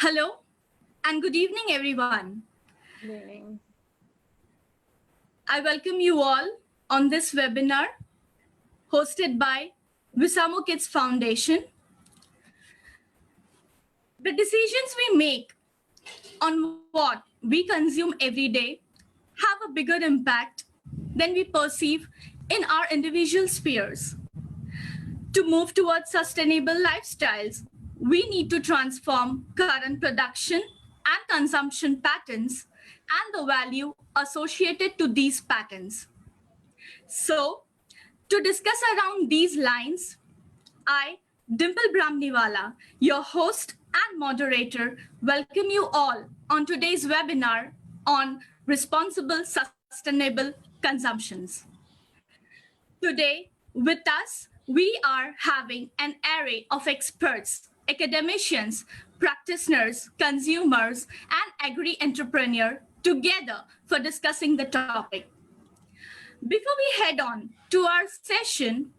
Hello and good evening, everyone. Good evening. I welcome you all on this webinar hosted by Visamo Kids Foundation. The decisions we make on what we consume every day have a bigger impact than we perceive in our individual spheres. To move towards sustainable lifestyles, we need to transform current production and consumption patterns and the value associated to these patterns. So, to discuss around these lines, I, Dimple Brahmniwala, your host and moderator, welcome you all on today's webinar on responsible sustainable consumptions. Today, with us, we are having an array of experts, academicians, practitioners, consumers, and agri-entrepreneur together for discussing the topic. Before we head on to our session,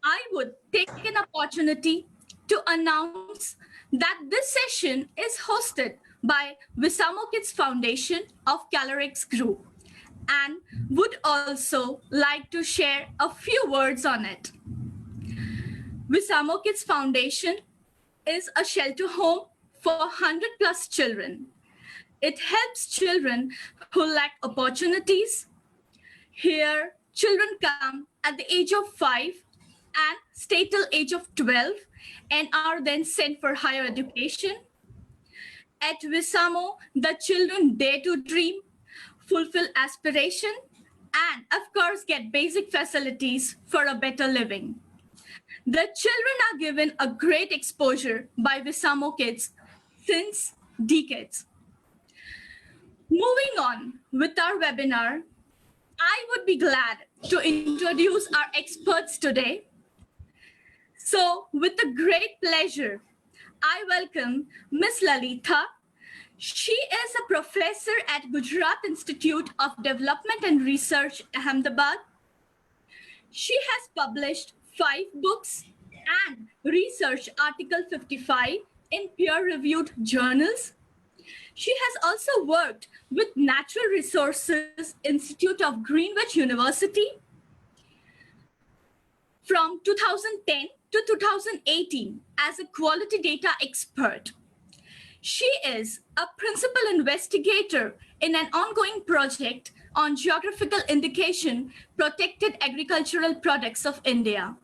I would take an opportunity to announce that this session is hosted by Visamo Kids Foundation of Calorex Group and would also like to share a few words on it. Visamo Kids Foundation is a shelter home for 100 plus children. It helps children who lack opportunities. Here, children come at the age of 5 and stay till age of 12 and are then sent for higher education. At Visamo, the children dare to dream, fulfill aspiration, and of course get basic facilities for a better living. The children are given a great exposure by Visamo Kids since decades. Moving on with our webinar, I would be glad to introduce our experts today. So, with a great pleasure, I welcome Ms. Lalitha. She is a professor at Gujarat Institute of Development and Research, Ahmedabad. She has published 5 books and research article 55 in peer-reviewed journals. She has also worked with Natural Resources Institute of Greenwich University from 2010 to 2018 as a quality data expert. She is a principal investigator in an ongoing project on geographical indication protected agricultural products of India.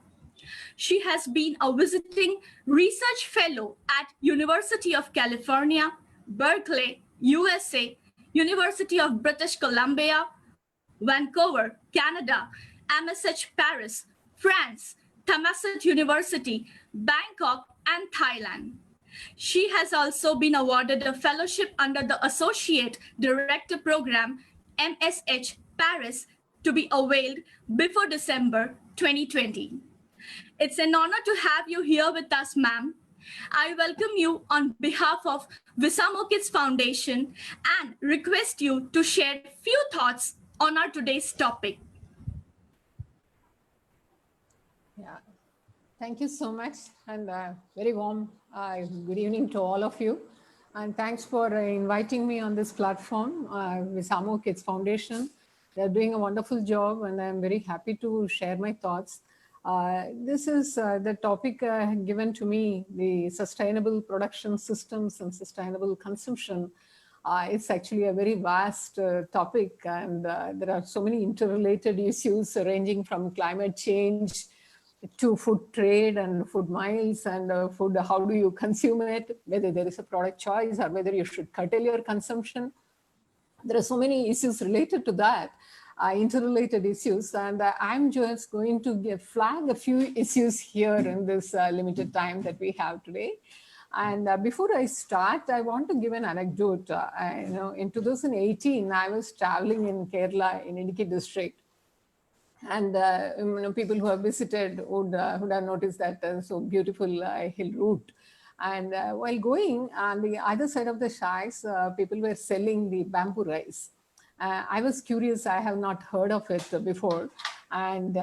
She has been a visiting research fellow at University of California, Berkeley, USA, University of British Columbia, Vancouver, Canada, MSH Paris, France, Thammasat University, Bangkok, and Thailand. She has also been awarded a fellowship under the Associate Director Program, MSH Paris, to be availed before December 2020. It's an honor to have you here with us, ma'am. I welcome you on behalf of Visamo Kids Foundation and request you to share few thoughts on our today's topic. Yeah, thank you so much, and very warm good evening to all of you. And thanks for inviting me on this platform, Visamo Kids Foundation. They're doing a wonderful job, and I'm very happy to share my thoughts. This is the topic given to me, the sustainable production systems and sustainable consumption. It's actually a very vast topic, and there are so many interrelated issues ranging from climate change to food trade and food miles and food, how do you consume it, whether there is a product choice or whether you should curtail your consumption. There are so many issues related to that, interrelated issues, and I'm just going to flag a few issues here in this limited time that we have today. And before I start, I want to give an anecdote. In 2018, I was traveling in Kerala in Idukki district. And people who have visited would have noticed that so beautiful hill route. And while going on the other side of the shacks, people were selling the bamboo rice. I was curious, I have not heard of it before. And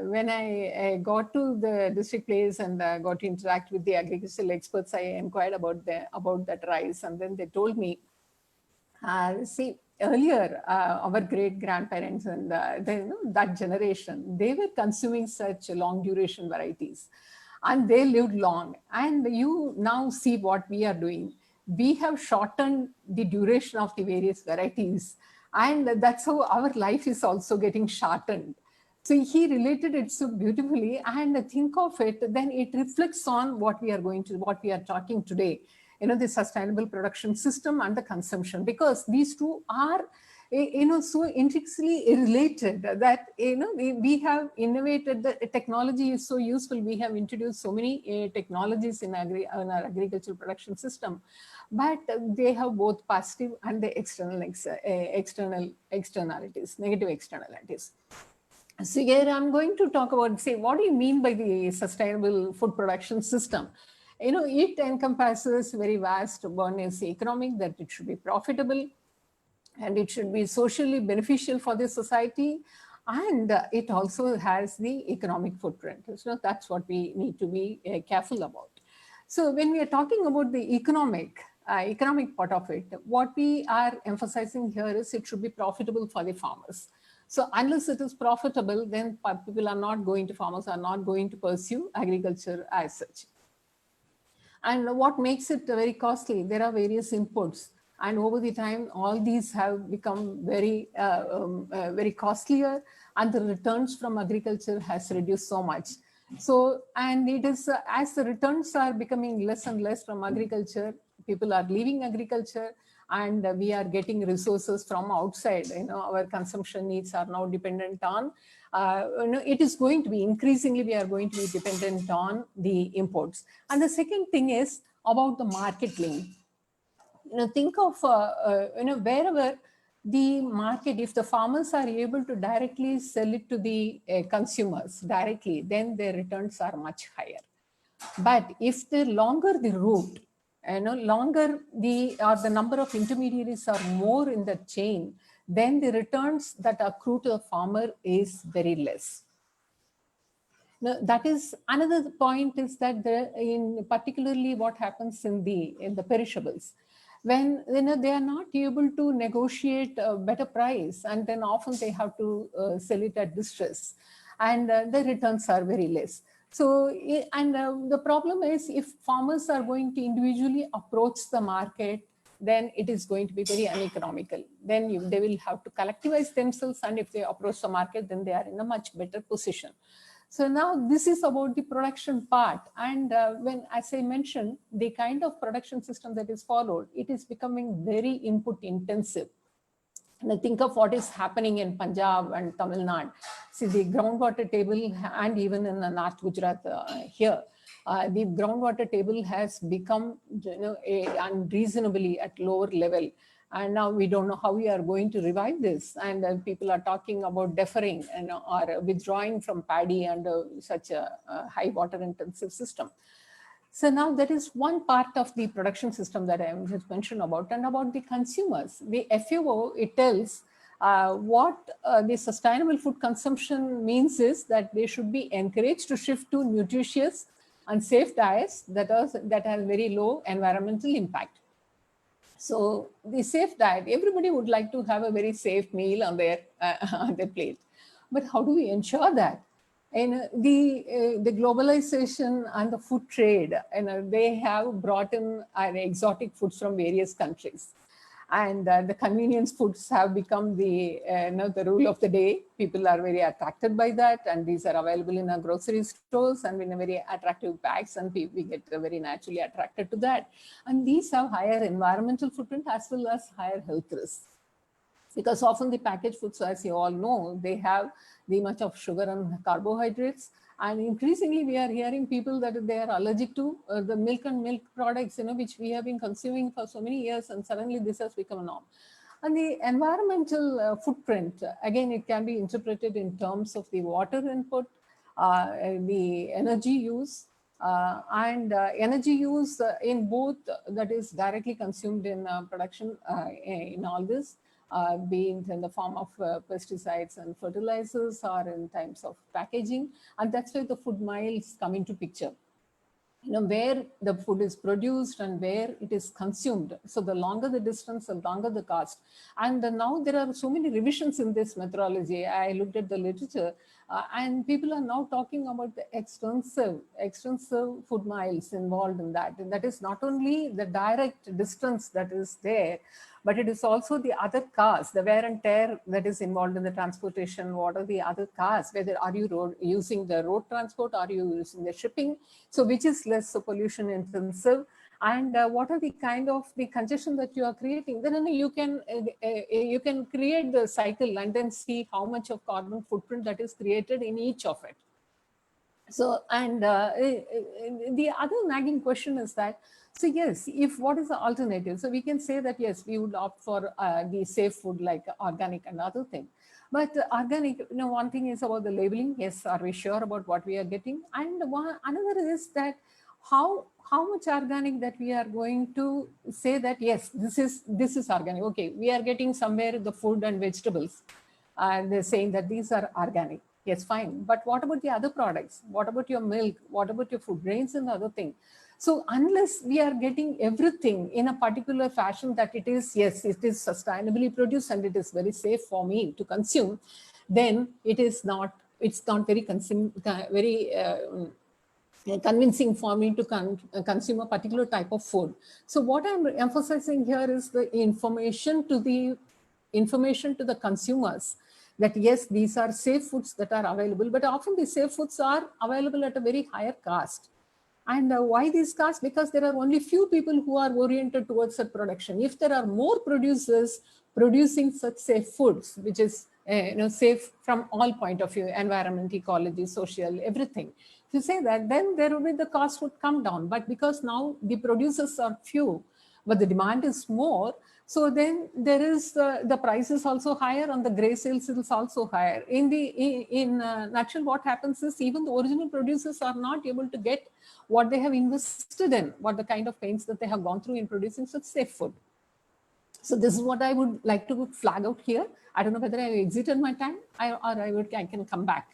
when I got to the district place and got to interact with the agricultural experts, I inquired about that rice, and then they told me, see, earlier our great grandparents and that generation, they were consuming such long duration varieties, and they lived long. And you now see what we are doing. We have shortened the duration of the various varieties, and that's how our life is also getting shortened. So he related it so beautifully, and think of it, then it reflects on what we are talking today, the sustainable production system and the consumption, because these two are so intricately related that we have innovated. The technology is so useful. We have introduced so many technologies in our agricultural production system, but they have both positive and the externalities, negative externalities. So here I'm going to talk about, say, what do you mean by the sustainable food production system? It encompasses very vast. One is economic, that it should be profitable, and it should be socially beneficial for the society, and it also has the economic footprint. So that's what we need to be careful about. So when we are talking about the economic part of it, what we are emphasizing here is it should be profitable for the farmers. So unless it is profitable, then farmers are not going to pursue agriculture as such. And what makes it very costly? There are various inputs, and over the time, all these have become very costlier, and the returns from agriculture has reduced so much. So, and it is as the returns are becoming less and less from agriculture, people are leaving agriculture, and we are getting resources from outside. Our consumption needs are now dependent on, it is going to be increasingly, we are going to be dependent on the imports. And the second thing is about the market link. Think of, wherever the market, if the farmers are able to directly sell it to the consumers directly, then their returns are much higher. But if the longer the route, longer the number of intermediaries are more in the chain, then the returns that accrue to the farmer is very less. Now, that is another point, is that in particularly what happens in the perishables, when they are not able to negotiate a better price, and then often they have to sell it at distress, and the returns are very less. So, the problem is, if farmers are going to individually approach the market, then it is going to be very uneconomical. Then they will have to collectivize themselves, and if they approach the market, then they are in a much better position. So now this is about the production part. And when, as I mentioned, the kind of production system that is followed, it is becoming very input intensive. And think of what is happening in Punjab and Tamil Nadu. See, the groundwater table, and even in North Gujarat here, the groundwater table has become unreasonably at lower level. And now we don't know how we are going to revive this. And people are talking about deferring or withdrawing from paddy under such a high water intensive system. So now that is one part of the production system that I just mentioned about. And about the consumers, the FAO, it tells what the sustainable food consumption means is that they should be encouraged to shift to nutritious and safe diets that have very low environmental impact. So the safe diet, everybody would like to have a very safe meal on their plate. But how do we ensure that? And the globalization and the food trade, they have brought in exotic foods from various countries. And the convenience foods have become the rule of the day. People are very attracted by that, and these are available in our grocery stores and in a very attractive bags, and we get very naturally attracted to that. And these have higher environmental footprint as well as higher health risks. Because often the packaged foods, as you all know, they have the much of sugar and carbohydrates. And increasingly, we are hearing people that they are allergic to the milk and milk products, which we have been consuming for so many years, and suddenly this has become a norm. And the environmental footprint, again, it can be interpreted in terms of the water input, the energy use, and energy use in both that is directly consumed in production in all this, be it in the form of pesticides and fertilizers or in terms of packaging. And that's where the food miles come into picture. Where the food is produced and where it is consumed. So the longer the distance, the longer the cost. And now there are so many revisions in this methodology. I looked at the literature and people are now talking about the extensive food miles involved in that. And that is not only the direct distance that is there, but it is also the other costs, the wear and tear that is involved in the transportation. What are the other costs? Whether are you using the road transport? Are you using the shipping? So which is less pollution intensive? And what are the kind of the congestion that you are creating? Then you can create the cycle and then see how much of carbon footprint that is created in each of it. So, and the other nagging question is that, so yes, if what is the alternative? So we can say that, yes, we would opt for the safe food like organic and other thing. But organic, one thing is about the labeling. Yes, are we sure about what we are getting? And another is that how much organic that we are going to say that, yes, this is organic. Okay, we are getting somewhere the food and vegetables. And they're saying that these are organic. Yes, fine. But what about the other products? What about your milk? What about your food grains and other thing? So unless we are getting everything in a particular fashion that it is, yes, it is sustainably produced and it is very safe for me to consume, then it's not very convincing for me to consume a particular type of food. So what I'm emphasizing here is the information to the consumers that yes, these are safe foods that are available, but often the safe foods are available at a very higher cost. And why these costs? Because there are only few people who are oriented towards that production. If there are more producers producing such safe foods, which is safe from all point of view, environment, ecology, social, everything. If you say that, then there will be the cost would come down. But because now the producers are few, but the demand is more, so then there is the price is also higher and the gray sales is also higher. In nutshell, what happens is even the original producers are not able to get what they have invested in, what the kind of pains that they have gone through in producing such safe food. So this is what I would like to flag out here. I don't know whether I exited my time or I can come back.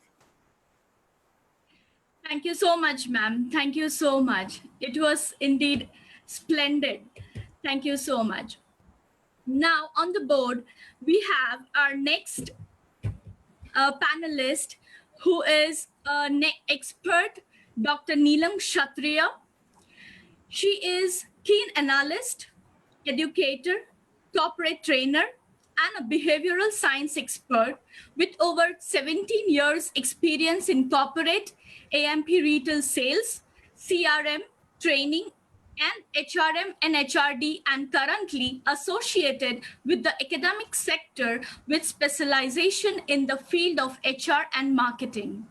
Thank you so much, ma'am. Thank you so much. It was indeed splendid. Thank you so much. Now on the board, we have our next panelist, who is an expert, Dr. Neelam Kshatriya. She is keen analyst, educator, corporate trainer, and a behavioral science expert with over 17 years experience in corporate AMP retail sales, CRM, training, and HRM and HRD, and currently associated with the academic sector with specialization in the field of HR and marketing.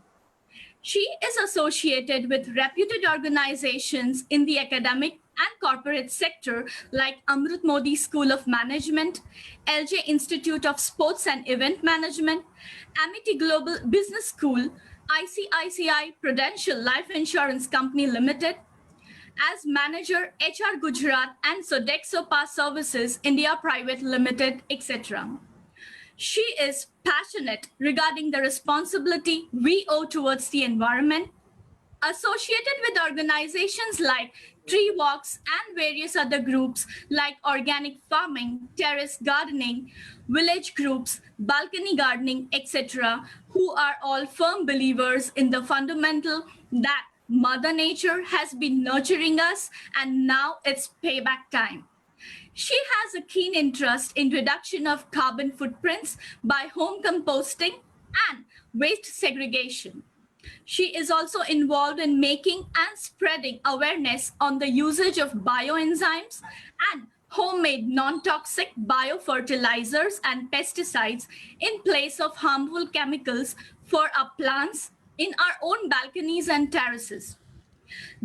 She is associated with reputed organizations in the academic and corporate sector like Amrit Modi School of Management, LJ Institute of Sports and Event Management, Amity Global Business School, ICICI Prudential Life Insurance Company Limited, as manager HR Gujarat and Sodexo Pass Services India Private Limited, etc. She is passionate regarding the responsibility we owe towards the environment, associated with organizations like Tree Walks and various other groups like organic farming, terrace gardening, village groups, balcony gardening, etc., who are all firm believers in the fundamental that Mother Nature has been nurturing us and now it's payback time. She has a keen interest in reduction of carbon footprints by home composting and waste segregation. She is also involved in making and spreading awareness on the usage of bioenzymes and homemade non-toxic biofertilizers and pesticides in place of harmful chemicals for our plants in our own balconies and terraces.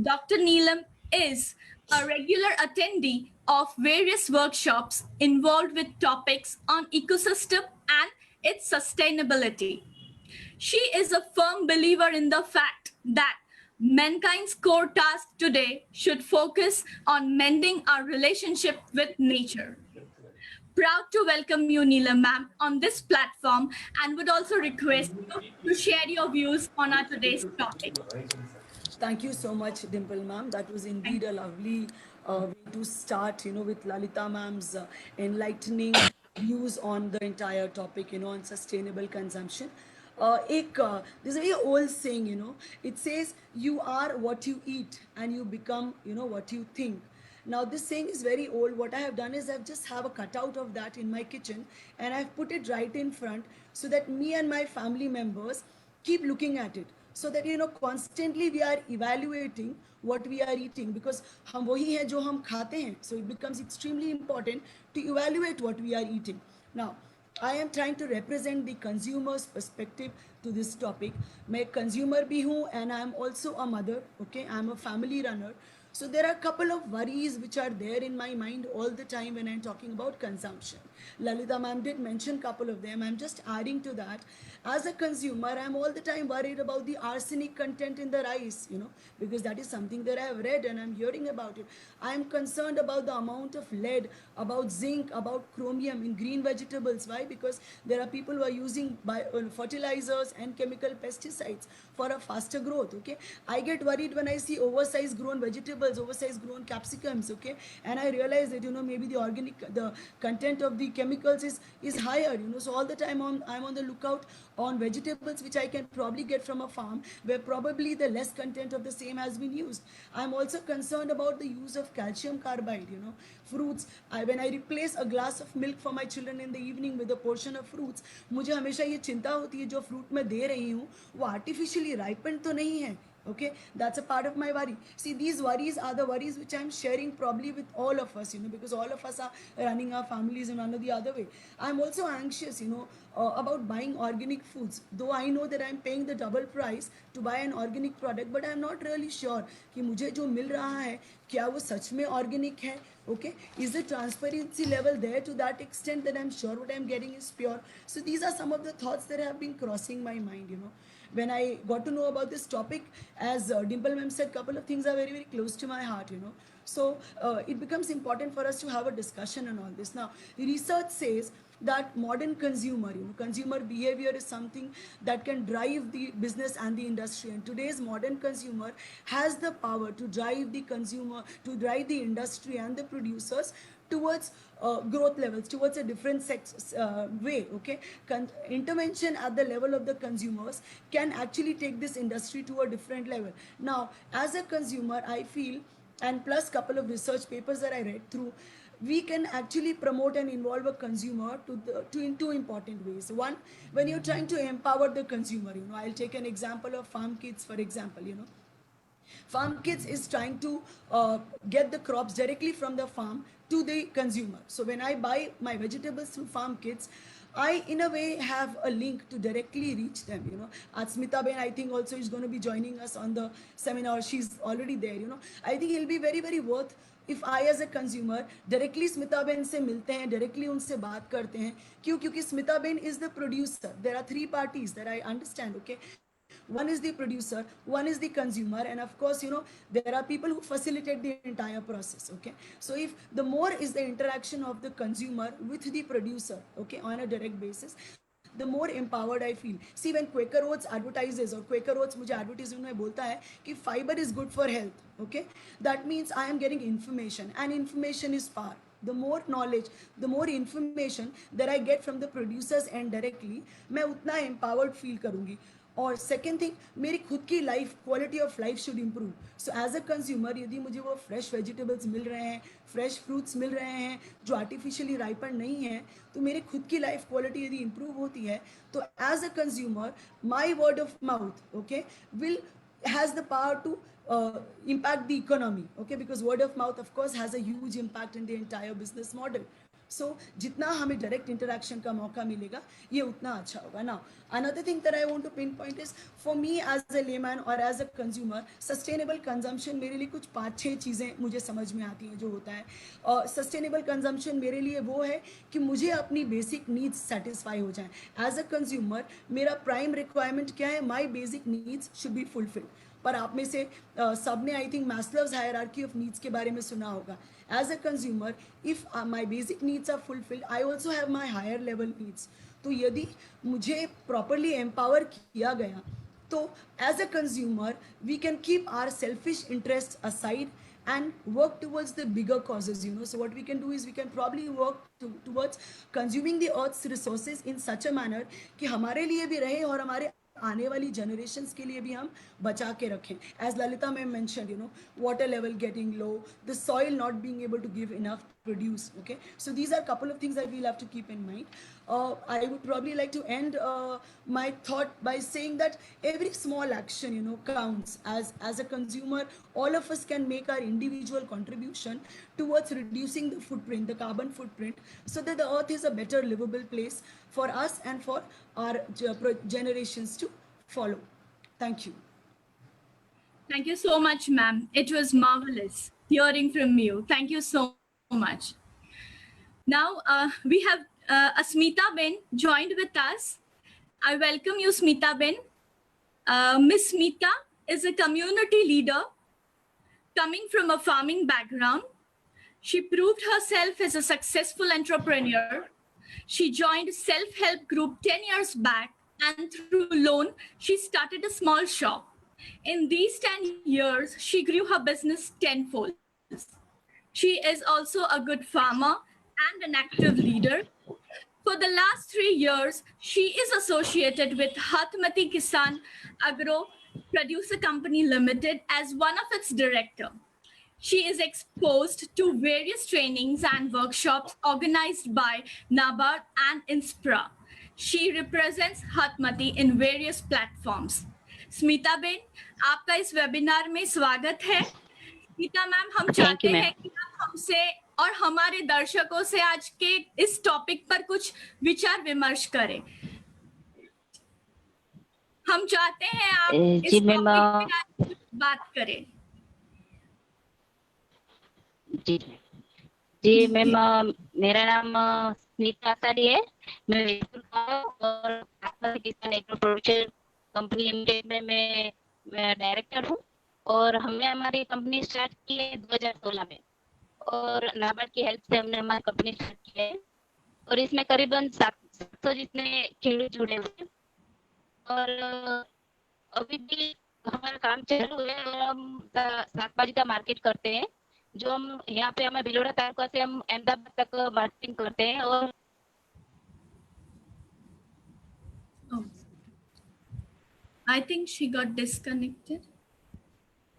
Dr. Neelam is a regular attendee of various workshops involved with topics on ecosystem and its sustainability. She is a firm believer in the fact that mankind's core task today should focus on mending our relationship with nature. proud to welcome you, Neelam ma'am, on this platform and would also request you to share your views on our today's topic. Thank you so much, Dimple ma'am. That was indeed a lovely way to start, with Lalita ma'am's enlightening views on the entire topic, on sustainable consumption. There's a very old saying, it says, you are what you eat and you become, what you think. Now this saying is very old. What I have done is I've just have a cutout of that in my kitchen and I've put it right in front so that me and my family members keep looking at it, so that constantly we are evaluating what we are eating, because हम वही हैं जो हम खाते हैं. So it becomes extremely important to evaluate what we are eating. Now I am trying to represent the consumer's perspective to this topic. मैं consumer भी हूँ and I am also a mother. Okay, I am a family runner. So there are a couple of worries which are there in my mind all the time when I'm talking about consumption. Lalita ma'am did mention a couple of them. I'm just adding to that. As a consumer, I'm all the time worried about the arsenic content in the rice, because that is something that I have read and I'm hearing about it. I'm concerned about the amount of lead, about zinc, about chromium in green vegetables. Why? Because there are people who are using fertilizers and chemical pesticides for a faster growth. Okay, I get worried when I see oversized grown vegetables, oversized grown capsicums. Okay, and I realize that maybe the content of the chemicals is higher. So all the time I'm on the lookout on vegetables which I can probably get from a farm where probably the less content of the same has been used. I'm also concerned about the use of calcium carbide. Fruits, when I replace a glass of milk for my children in the evening with a portion of fruits, मुझे हमेशा ये चिंता होती है जो fruit मैं दे रही हूँ वो आर्टिफिशियली राइपेंड तो नहीं है. Okay, that's a part of my worry. See, these worries are the worries which I'm sharing probably with all of us, because all of us are running our families in one or the other way. I'm also anxious, about buying organic foods. Though I know that I'm paying the double price to buy an organic product, but I'm not really sure कि मुझे जो मिल रहा है क्या वो सच में organic है. Okay, is the transparency level there to that extent that I'm sure what I'm getting is pure? So these are some of the thoughts that have been crossing my mind, when I got to know about this topic, as Dimple ma'am said, couple of things are very, very close to my heart, So it becomes important for us to have a discussion on all this. Now, research says that modern consumer, consumer behavior is something that can drive the business and the industry. And today's modern consumer has the power to drive the consumer, to drive the industry and the producers towards growth levels, towards a different way. Okay, intervention at the level of the consumers can actually take this industry to a different level. Now, as a consumer, I feel, and plus couple of research papers that I read through, we can actually promote and involve a consumer in two important ways. One, when you're trying to empower the consumer, I'll take an example of Farm Kids, for example. Farm Kids is trying to get the crops directly from the farm to the consumer. So when I buy my vegetables through Farm Kids, I in a way have a link to directly reach them. Smita Ben, I think also is going to be joining us on the seminar. She's already there. I think it'll be very, very worth if I as a consumer directly Smita Ben से मिलते हैं, directly उनसे बात करते हैं. क्यों? क्योंकि Smita Ben is the producer. There are three parties that I understand. Okay. One is the producer, one is the consumer, and of course, there are people who facilitate the entire process. Okay, so if the more is the interaction of the consumer with the producer, okay, on a direct basis, the more empowered I feel. See, when Quaker Oats advertises, or Quaker Oats मुझे advertisement में बोलता है कि fiber is good for health, okay, that means I am getting information, and information is power. The more knowledge, the more information that I get from the producers and directly, मैं उतना empowered feel करूँगी. और second thing, मेरी खुद की life, quality of life should improve. So as a consumer, यदि मुझे वो फ्रेश वेजिटेबल्स मिल रहे हैं, फ्रेश फ्रूट्स मिल रहे हैं जो आर्टिफिशियली राइपन नहीं है, तो मेरी खुद की लाइफ क्वालिटी यदि इम्प्रूव होती है, तो as a consumer my word of mouth, okay, will has the power to impact the economy. Okay, because word of mouth of course has a huge impact in the entire business model. So जितना हमें direct interaction का मौका मिलेगा, ये उतना अच्छा होगा. Now, another thing that I want to pinpoint is, for me as a layman or as a consumer, sustainable consumption मेरे लिए कुछ 5-6 चीज़ें मुझे समझ में आती हैं जो होता है. Sustainable consumption मेरे लिए वो है कि मुझे अपनी basic needs satisfy हो जाएं. As a consumer, मेरा prime requirement क्या है? My basic needs should be fulfilled. पर आप में से सब ने I think Maslow's hierarchy of needs के बारे में सुना होगा. as a consumer, if my basic needs are fulfilled, I also have my higher level needs. तो यदि मुझे properly empower किया गया, तो as a consumer we can keep our selfish interests aside and work towards the bigger causes, you know. So what we can do is we can probably work towards consuming the earth's resources in such a manner कि हमारे लिए भी रहे और हमारे आने वाली generations के लिए भी हम बचा के रखें. As Lalita ma'am mentioned, you know, water level getting low, the soil not being able to give enough produce. Okay, so these are a couple of things that we'll have to keep in mind. I would probably like to end my thought by saying that every small action, you know, counts. As a consumer, all of us can make our individual contribution towards reducing the footprint, the carbon footprint, so that the earth is a better livable place for us and for our generations to follow. Thank you. Thank you so much, ma'am. It was marvelous hearing from you. Thank you so much. Now we have Asmita Ben joined with us. I welcome you, Smita Ben. Miss Smita is a community leader coming from a farming background. She proved herself as a successful entrepreneur. She joined self-help group 10 years back, and through loan, she started a small shop. In these 10 years, she grew her business tenfold. She is also a good farmer and an active leader. For the last 3 years, she is associated with Hatmati Kisan Agro Producer Company Limited as one of its director. She is exposed to various trainings and workshops organized by NABARD and INSPRA. She represents Hatmati in various platforms. Smita Ben, आपका इस webinar में स्वागत है. Smita ma'am, हम चाहते हैं कि आप हमसे और हमारे दर्शकों से आज के इस टॉपिक पर कुछ विचार विमर्श करें. हम चाहते हैं आप इस टॉपिक पे आज बात करें. जी मैम, मेरा नाम स्मिता आचार्य है. मैं वेदपुर का और किसान एग्रो प्रोडक्शन कंपनी लिमिटेड में मैं डायरेक्टर हूँ. और हमने हमारी कंपनी स्टार्ट की है 2016 में और नाबार्ड की हेल्प से हमने हमारी कंपनी स्टार्ट की है. और इसमें करीबन 700 जितने खेडूत जुड़े हुए हैं. और अभी भी हमारा काम चालू है और हम शाकभाजी का मार्केट करते हैं, जो हम यहाँ पे हमें बिलोड़ा तालुका से हम अहमदाबाद तक मार्केटिंग करते हैं. और I think she got disconnected.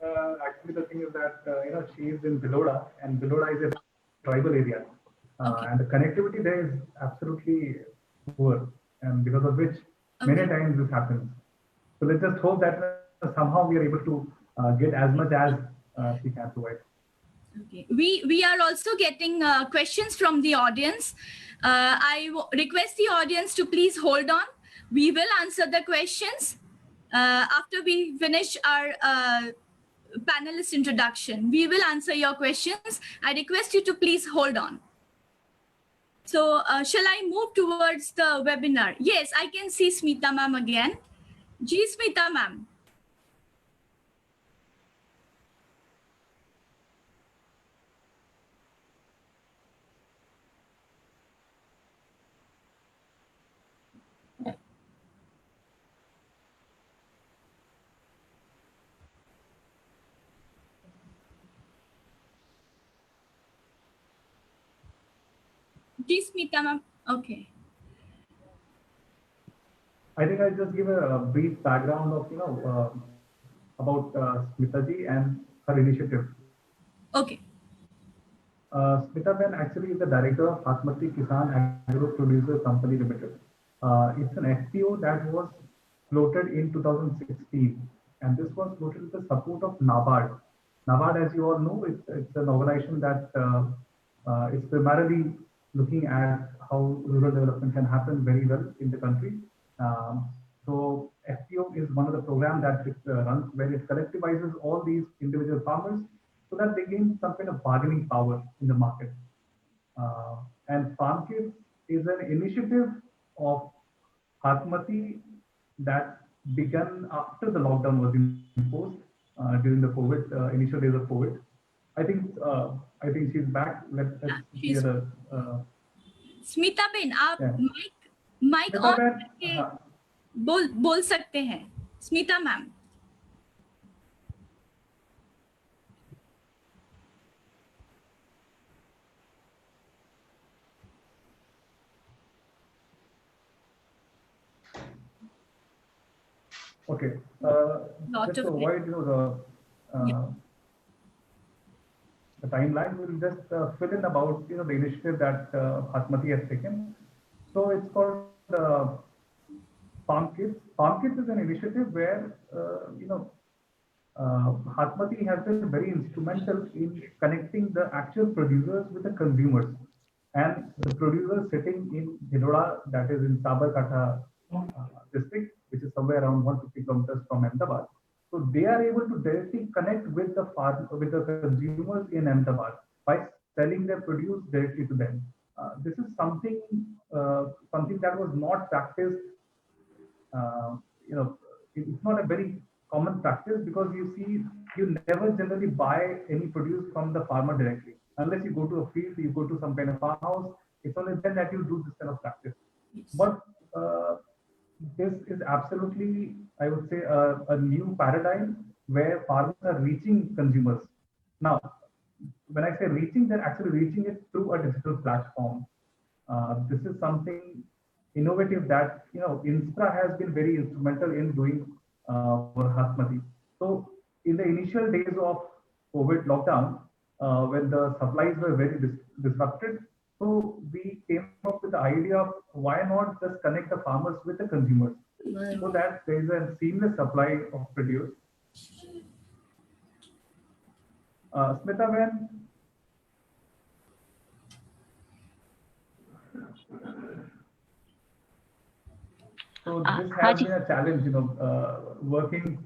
Actually, the thing is that you know, she is in Biloda, and Biloda is a tribal area, and the connectivity there is absolutely poor, and because of which many times this happens. So let's just hope that somehow we are able to get as much as she can provide. Okay. We are also getting questions from the audience. I request the audience to please hold on. We will answer the questions after we finish our panelist introduction. We will answer your questions. I request you to please hold on. So shall I move towards the webinar? Yes, I can see Smita ma'am again. Ji Smita ma'am. Ji Smita ma'am. Okay. I think I'll just give a brief background of about Smita ji and her initiative. Okay. Smita Ben actually is the director of Hatmati Kisan Agro Producer Company Limited. It's an FPO that was floated in 2016, and this was floated with the support of NABARD. NABARD, as you all know, it's an organization that is primarily looking at how rural development can happen very well in the country. So FPO is one of the programs that it runs where it collectivizes all these individual farmers so that they gain some kind of bargaining power in the market. And FarmKit is an initiative of Hatmati that began after the lockdown was imposed during the COVID, initial days of COVID. I think she's back. Let's she's hear her. Smita ben, आप Yeah. Mike Smita on ben, करके हाँ, बोल सकते हैं, Smita ma'am. okay. Lot Just to of avoid Yeah. the timeline, we'll just fill in about the initiative that Bhasmati has taken. So it's called Farm Kids. Farm Kids is an initiative where Bhasmati has been very instrumental in connecting the actual producers with the consumers. And the producers sitting in Bhilwara, that is in Sabarkantha district, which is somewhere around 150 kilometers from Ahmedabad. So they are able to directly connect with the with the consumers in Ahmedabad by selling their produce directly to them. This is something that was not practiced. uh, it's not a very common practice because you never generally buy any produce from the farmer directly. Unless you go to a field, you go to some kind of farmhouse, it's only then that you do this kind of practice. But this is absolutely, I would say, a new paradigm where farmers are reaching consumers. Now, when I say reaching, they're actually reaching it through a digital platform. This is something innovative that Inspra has been very instrumental in doing for Hasmati. So in the initial days of COVID lockdown, when the supplies were very disrupted, so we came up with the idea of why not just connect the farmers with the consumers, so that there is a seamless supply of produce. Smita, when so this हाँ has जी been a challenge, working.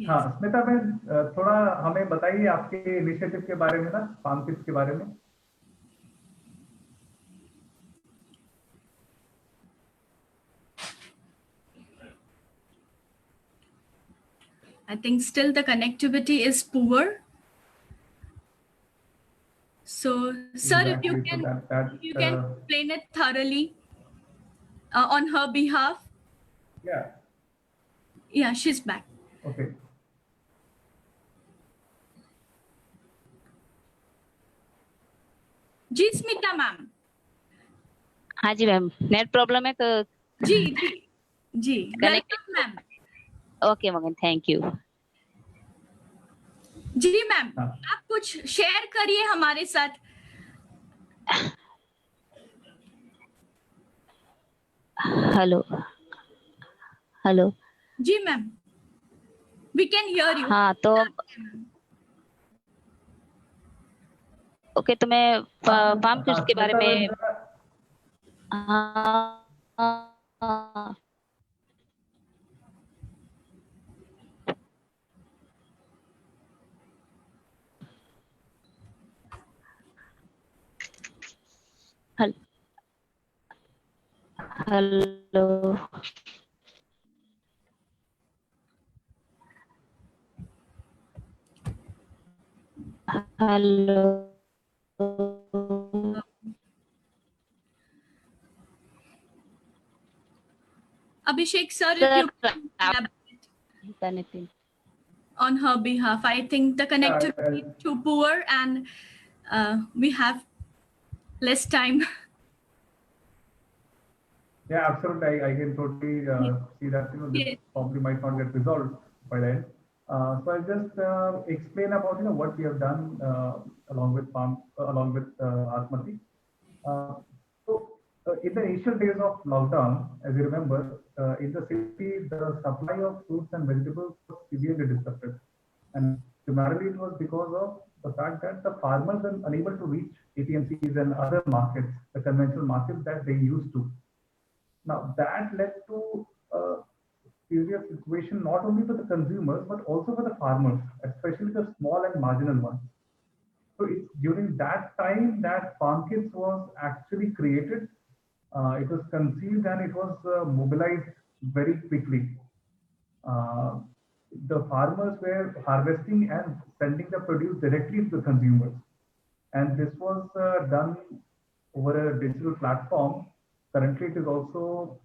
हाँ, Yes. Smita ma'am, थोड़ा हमें बताइए आपके initiative के बारे में ना, फार्म किड्स के बारे में। I think still the connectivity is poor. So, sir, if you Exactly. So can, if you can explain it thoroughly on her behalf. yeah. Yeah, she's back. Okay. जी Smita ma'am. हाँ जी ma'am, net problem है तो जी जी जी, welcome ma'am. Okay Magan, thank you. जी ma'am, हाँ। आप कुछ शेयर करिए हमारे साथ। Hello hello. जी ma'am, we can hear you. हाँ तो ओके, तो मैं फार्म किड्स के बारे में hello hello. Abhishek sir, if you can elaborate on her behalf. I think the connectivity is too poor and we have less time. Yeah, absolutely. I can totally see that this probably might not get resolved by then. So I'll just explain about what we have done along with Asmati. So in the initial days of lockdown, as you remember, in the city the supply of fruits and vegetables was severely disrupted, and primarily it was because of the fact that the farmers were unable to reach APMCs and other markets, the conventional markets that they used to. Now that led to a serious situation not only for the consumers but also for the farmers, especially the small and marginal ones. So it's during that time that Farm Kids was actually created. It was conceived and it was mobilized very quickly. Uh, the farmers were harvesting and sending the produce directly to the consumers. And this was done over a digital platform. Currently, it is also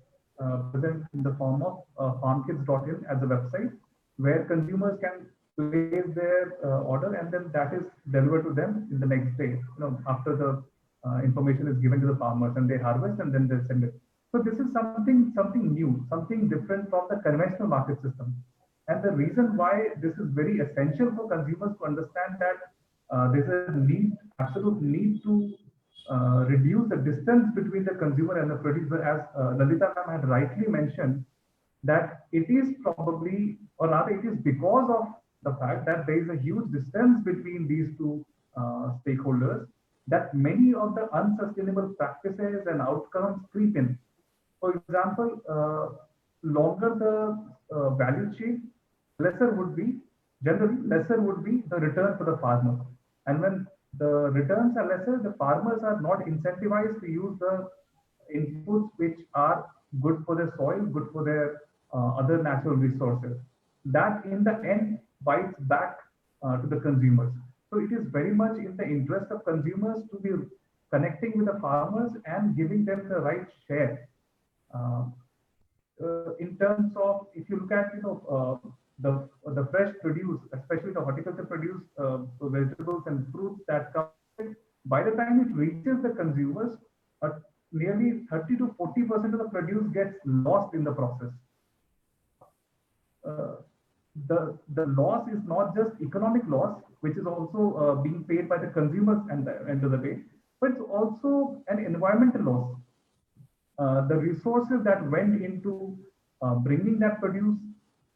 present in the form of farmkids.in as a website where consumers can place their order, and then that is delivered to them in the next day, after the information is given to the farmers, and they harvest and then they send it. So this is something new, something different from the conventional market system. And the reason why this is very essential for consumers to understand that there's a absolute need to reduce the distance between the consumer and the producer, as Lalita ma'am had rightly mentioned, that it is probably, or rather it is because of the fact that there is a huge distance between these two stakeholders, that many of the unsustainable practices and outcomes creep in. For example, longer the value chain, generally lesser would be the return for the farmer. And when the returns are lesser, the farmers are not incentivized to use the inputs which are good for their soil, good for their other natural resources. That in the end bites back to the consumers. So it is very much in the interest of consumers to be connecting with the farmers and giving them the right share. In terms of, if you look at the fresh produce, especially the horticulture produce, vegetables and fruits that come, by the time it reaches the consumers, nearly 30 to 40% of the produce gets lost in the process. The loss is not just economic loss, which is also being paid by the consumers at the end of the day, but it's also an environmental loss. The resources that went into bringing that produce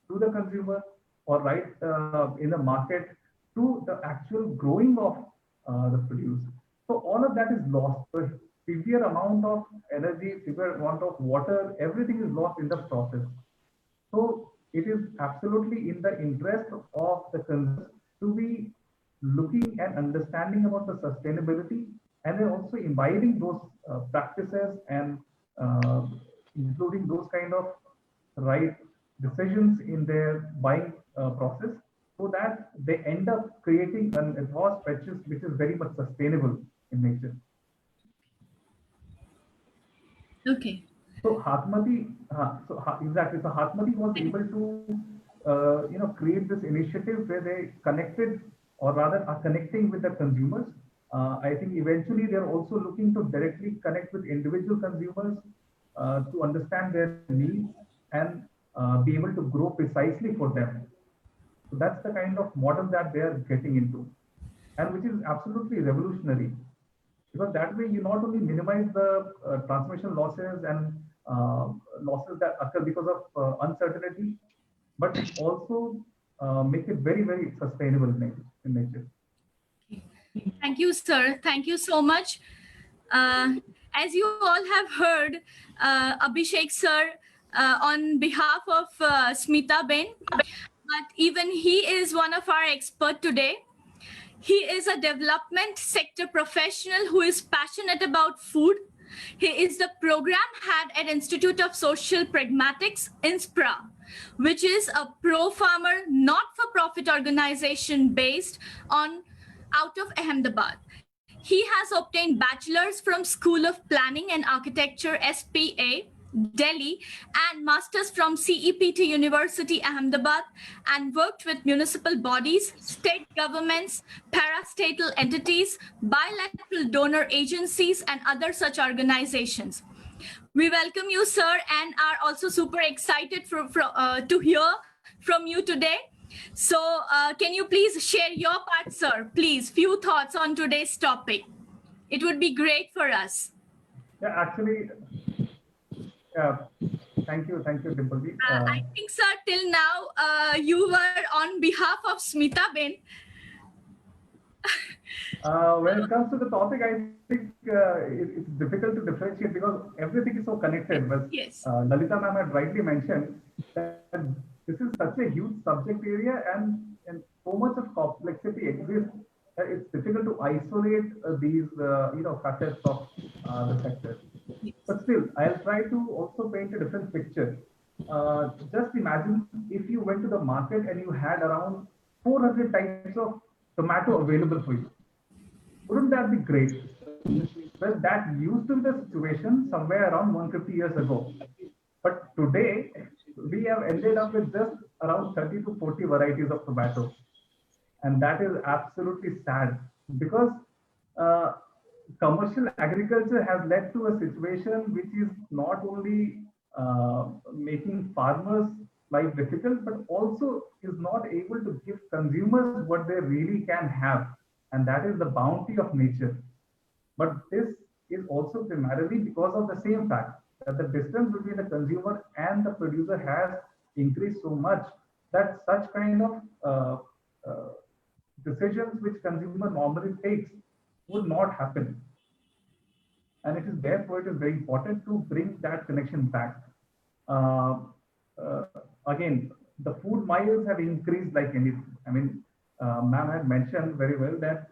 to the consumer, or right in the market, to the actual growing of the produce. So all of that is lost. So severe amount of energy, severe amount of water, everything is lost in the process. So it is absolutely in the interest of the consumers to be looking and understanding about the sustainability, and then also imbibing those practices and including those kind of right decisions in their buying process, so that they end up creating an ethos which is very much sustainable in nature. Okay. So Hatmati, exactly. So Hatmati was able to, create this initiative where they connected, or rather are connecting with the consumers. I think eventually they're also looking to directly connect with individual consumers to understand their needs and be able to grow precisely for them. So that's the kind of model that they are getting into, and which is absolutely revolutionary, because that way you not only minimize the transmission losses and losses that occur because of uncertainty, but also make it very, very sustainable in nature. Thank you, sir. Thank you so much. As you all have heard, Abhishek sir, on behalf of Smita Ben, but even he is one of our experts today. He is a development sector professional who is passionate about food. He is the program head at Institute of Social Pragmatics, INSPRA, which is a pro-farmer, not-for-profit organization based out of Ahmedabad. He has obtained bachelor's from School of Planning and Architecture, SPA, Delhi, and master's from CEPT University, Ahmedabad, and worked with municipal bodies, state governments, parastatal entities, bilateral donor agencies, and other such organizations. We welcome you, sir, and are also super excited to hear from you today. So can you please share your part, sir? Please, few thoughts on today's topic. It would be great for us. Yeah, actually, thank you, Dimple. I think, sir, till now, you were on behalf of Smita Ben. When it comes to the topic, I think it's difficult to differentiate because everything is so connected. But yes. Lalita ma'am had rightly mentioned that this is such a huge subject area, and so much of complexity exists that it's difficult to isolate these facets of the sector. Yes. But still, I'll try to also paint a different picture. just imagine if you went to the market and you had around 400 types of tomato available for you. Wouldn't that be great? Well, that used to be the situation somewhere around 150 years ago. But today, we have ended up with just around 30 to 40 varieties of tomato. And that is absolutely sad because uh, commercial agriculture has led to a situation which is not only making farmers life difficult, but also is not able to give consumers what they really can have, and that is the bounty of nature. But this is also primarily because of the same fact that the distance between the consumer and the producer has increased so much that such kind of uh, decisions which consumer normally takes would not happen. And it is therefore it is very important to bring that connection back. Uh, uh, Again, the food miles have increased like anything. I mean, ma'am had mentioned very well that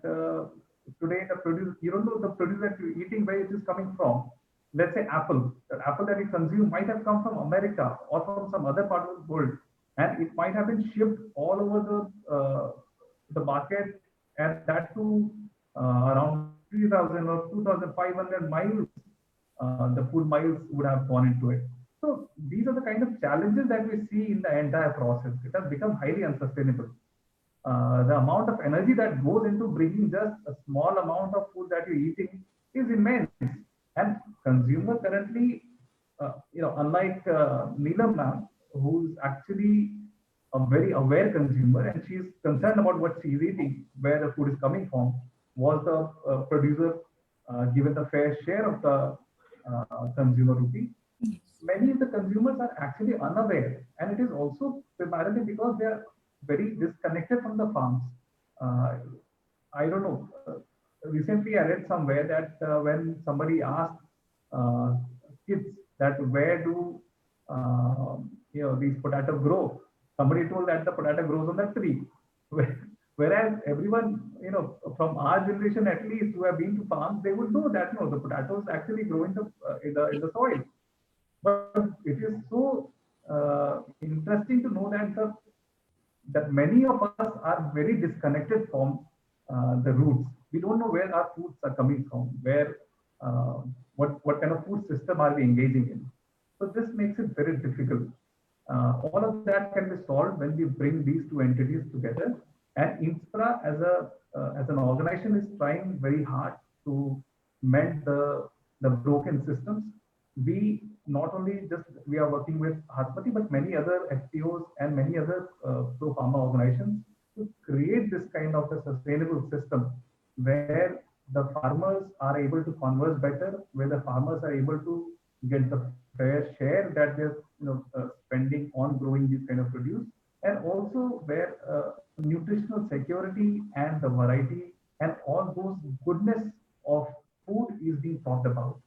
today the produce, you don't know the produce that you're eating where it is coming from. Let's say apple. The apple that you consume might have come from America or from some other part of the world, and it might have been shipped all over the market, and that too around 3,000 or 2,500 miles. The food miles would have gone into it. So these are the kind of challenges that we see in the entire process. It has become highly unsustainable. The amount of energy that goes into bringing just a small amount of food that you're eating is immense. And consumer currently, unlike Neelam ma'am, who's actually a very aware consumer and she's concerned about what she's eating, where the food is coming from, was the producer given the fair share of the consumer rupee? Many of the consumers are actually unaware, and it is also primarily because they are very disconnected from the farms. Uh, I don't know. Recently, I read somewhere that when somebody asked uh, kids that where do these potato grow, somebody told that the potato grows on the tree. Whereas everyone, from our generation at least, who have been to farms, they would know that no, the potatoes actually grow in the soil. But it is so interesting to know that many of us are very disconnected from the roots. We don't know where our foods are coming from, where uh, what kind of food system are we engaging in. So this makes it very difficult. All of that can be solved when we bring these two entities together. And INSPRA as an organization is trying very hard to mend the broken systems. We not only just we are working with Hasmati, but many other FPOs and many other pro pharma organizations to create this kind of a sustainable system where the farmers are able to converse better, where the farmers are able to get the fair share that they're spending on growing this kind of produce, and also where nutritional security and the variety and all those goodness of food is being talked about.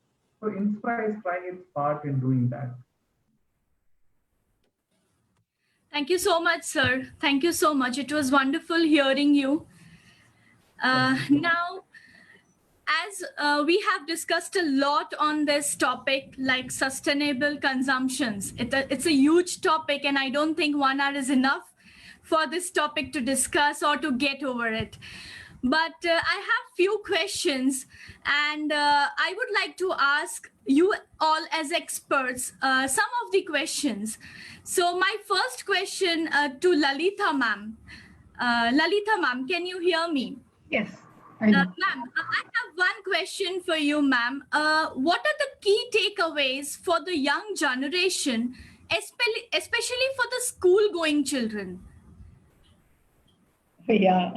So INSPRA is trying its part in doing that. Thank you so much, sir. Thank you so much. It was wonderful hearing you. Now, as we have discussed a lot on this topic, like sustainable consumptions, it's a huge topic, and I don't think 1 hour is enough for this topic to discuss or to get over it. But I have few questions, and I would like to ask you all as experts some of the questions. So my first question to Lalitha ma'am. Lalitha ma'am, can you hear me? Yes. I know. Ma'am, I have one question for you, ma'am. What are the key takeaways for the young generation, especially for the school-going children? Yeah.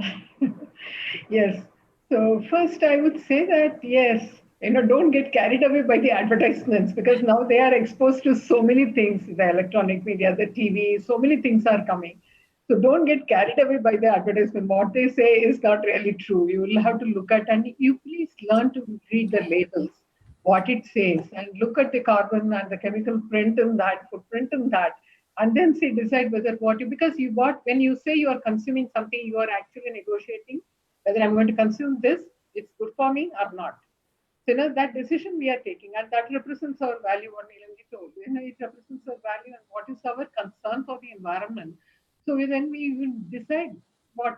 Yes. So first I would say that, yes, don't get carried away by the advertisements, because now they are exposed to so many things, the electronic media, the TV, so many things are coming. So don't get carried away by the advertisement. What they say is not really true. You will have to look at, and you please learn to read the labels, what it says, and look at the carbon and the chemical print in that, footprint in that, and then say, decide whether because when you say you are consuming something, you are actually negotiating whether I'm going to consume this, it's good for me or not. So, that decision we are taking, and that represents our value, what Nilamji told. It represents our value and what is our concern for the environment. So, then we will decide what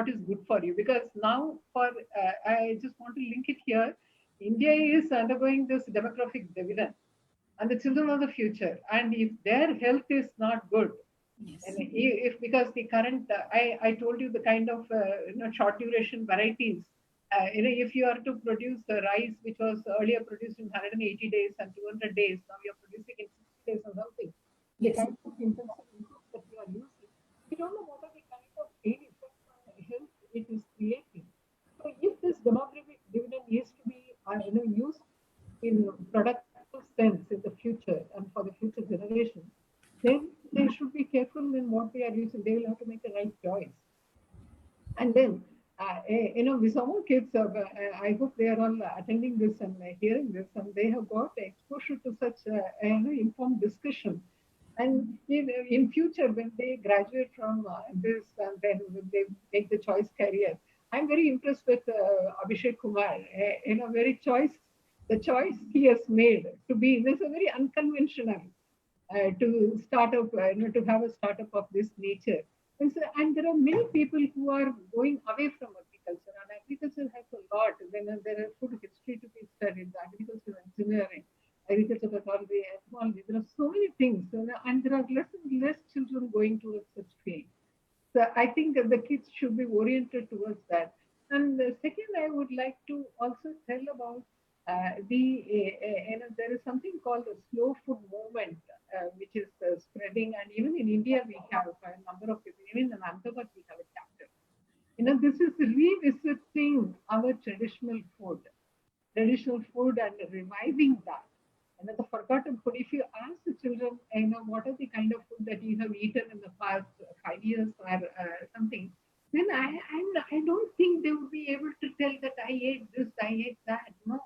is good for you. Because now, I just want to link it here. India is undergoing this demographic dividend, and the children are the future. And if their health is not good, Yes. and if because the current, I told you the kind of short duration varieties. If you are to produce the rice, which was earlier produced in 180 days and 200 days, now you are producing in 60 days or something. The Yes. kind of intensive inputs that you are using, we don't know what are the kind of pain effects on the health it is creating. So if this demographic dividend is to be used in productive sense in the future and for the future generations, then they should be careful in what they are using. They will have to make the right choice. And then, with some more kids, I hope they are all attending this and hearing this, and they have got exposure to such informed discussion. And in future, when they graduate from this and then when they make the choice career, I'm very impressed with Abhishek Kumar. The choice he has made to be this is very unconventional to start up, to have a startup of this nature. And there are many people who are going away from agriculture, and agriculture has a lot. Then there is food history to be studied, the agricultural engineering, agricultural ecology, ethnology. There are so many things, and there are less and less children going towards such fields. So I think that the kids should be oriented towards that. And second, I would like to also tell about there is something called the slow food movement, which is spreading. And even in India, we have a number of people. Even in Ahmedabad, we have a chapter. This is revisiting our traditional food and reviving that. The forgotten food. If you ask the children, what are the kind of food that you have eaten in the past 5 years or something, then I don't think they would be able to tell that I ate this, I ate that. No,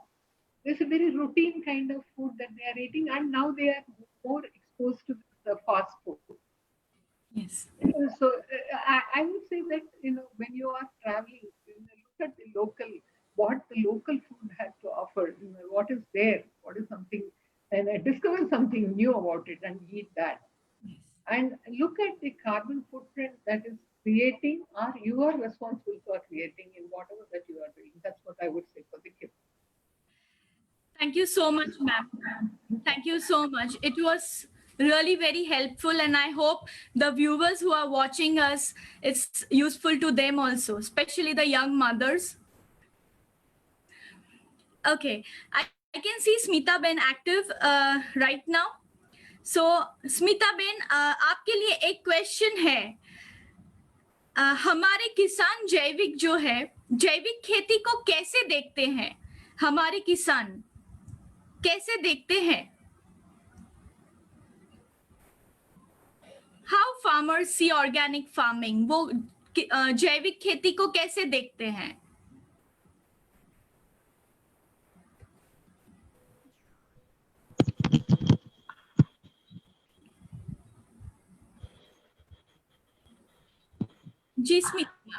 there's a very routine kind of food that they are eating, and now they are more exposed to the fast food. Yes. So I would say that when you are traveling, look at what the local food has to offer. What is there? What is something, and discover something new about it and eat that. Yes. And look at the carbon footprint that is creating, or you are responsible for creating in whatever that you are doing. That's what I would say for the kids. Thank you so much, ma'am. Thank you so much. It was really very helpful, and I hope the viewers who are watching us, it's useful to them also, especially the young mothers. Okay, I can see Smita Ben active right now. So Smita Ben, आपके लिए एक question है. हमारे किसान जैविक खेती को कैसे देखते हैं? हमारे किसान कैसे देखते हैं? How farmers see organic farming? वो जैविक खेती को कैसे देखते हैं? जी Smita.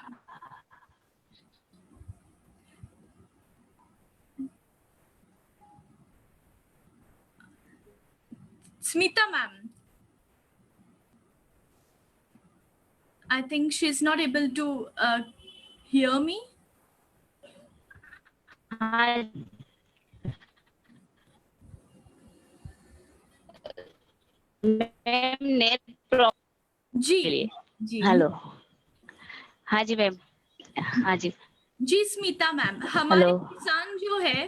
Smita ma'am, I think she's not able to hear me. हाँ मैम नेट प्रॉब्लम जी के लिए. जी हेलो. हाँ जी मैम. हाँ जी. जी स्मिता मैम, हमारे हेलो. किसान जो है,